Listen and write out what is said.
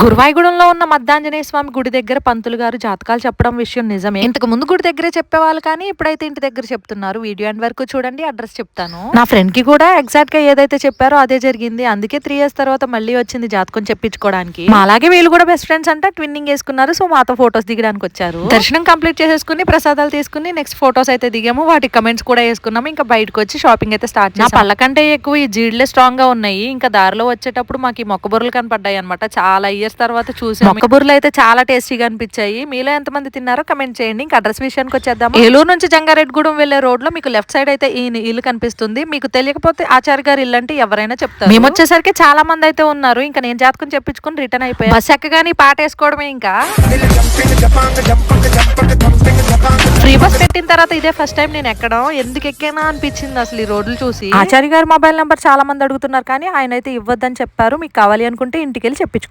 గురువాయిగూడెంలో ఉన్న మద్దాంజనేయ స్వామి గుడి దగ్గర పంతులు గారు జాతకాలు చెప్పడం విషయం నిజమే. ఇంతకు ముందు గుడి దగ్గరే చెప్పేవాళ్ళు, కానీ ఇప్పుడైతే ఇంటి దగ్గర చెప్తున్నారు. వీడియో ఎండ్ వరకు చూడండి, అడ్రస్ చెప్తాను. నా ఫ్రెండ్ కి కూడా ఎగ్జాక్ట్ గా ఏదైతే చెప్పారో అదే జరిగింది. అందుకే 3 years తర్వాత మళ్ళీ వచ్చింది జాతకం చెప్పించుకోవడానికి. అలాగే వీళ్ళు కూడా బెస్ట్ ఫ్రెండ్స్ అంట, ట్విన్నింగ్ వేసుకున్నారు. సో మాతో ఫోటోస్ దిగడానికి వచ్చారు. దర్శనం కంప్లీట్ చేసేసుకుని ప్రసాదాలు తీసుకుని నెక్స్ట్ ఫోటోస్ అయితే దిగాము. వాటికి కమెంట్స్ కూడా వేసుకున్నాము. ఇంకా బయటకు వచ్చి షాపింగ్ అయితే స్టార్ట్ చేసాం. నా పళ్ళ కంటే ఎక్కువ ఈ జీడ్లే స్ట్రాంగ్ గా ఉన్నాయి. ఇంకా దారిలో వచ్చేటప్పుడు మాకు ఈ మొక్కబుర్రలు కనపడ్డాయి అనమాట. చాలా ఇయర్స్ తర్వాత చూసి మొక్కబుర్రలు అయితే చాలా టేస్టీగా అనిపించాయి. మీలో ఎంతమంది తిన్నారో కమెంట్ చేయండి. ఇంకా అడ్రస్ విషయానికి వచ్చేద్దాం. ఏలూరు నుంచి జంగారెడ్డిగూడెం వెళ్లే రోడ్ లో మీకు లెఫ్ట్ సైడ్ అయితే ఈ ఇల్లు కనిపిస్తుంది. మీకు తెలియకపోతే ఆచార్య గారు ఇల్లు అంటే ఎవరైనా చెప్తారు. మేము వచ్చేసరికి చాలా మంది అయితే ఉన్నారు. ఇంకా నేను జాతకం చెప్పించుకుని రిటర్న్ అయిపోయాను. బస్ ఎక్కగానే పాట వేసుకోవడమే. ఇంకా ఫ్రీ బస్ పెట్టిన తర్వాత ఇదే ఫస్ట్ టైం నేను ఎక్కడం. ఎందుకు ఎక్కానా అనిపించింది అసలు ఈ రోడ్లు చూసి. ఆచార్య గారి మొబైల్ నెంబర్ చాలా మంది అడుగుతున్నారు, కానీ ఆయన అయితే ఇవ్వద్దని చెప్పారు. మీకు కావాలి అనుకుంటే ఇంటికి వెళ్ళి చెప్పించుకో.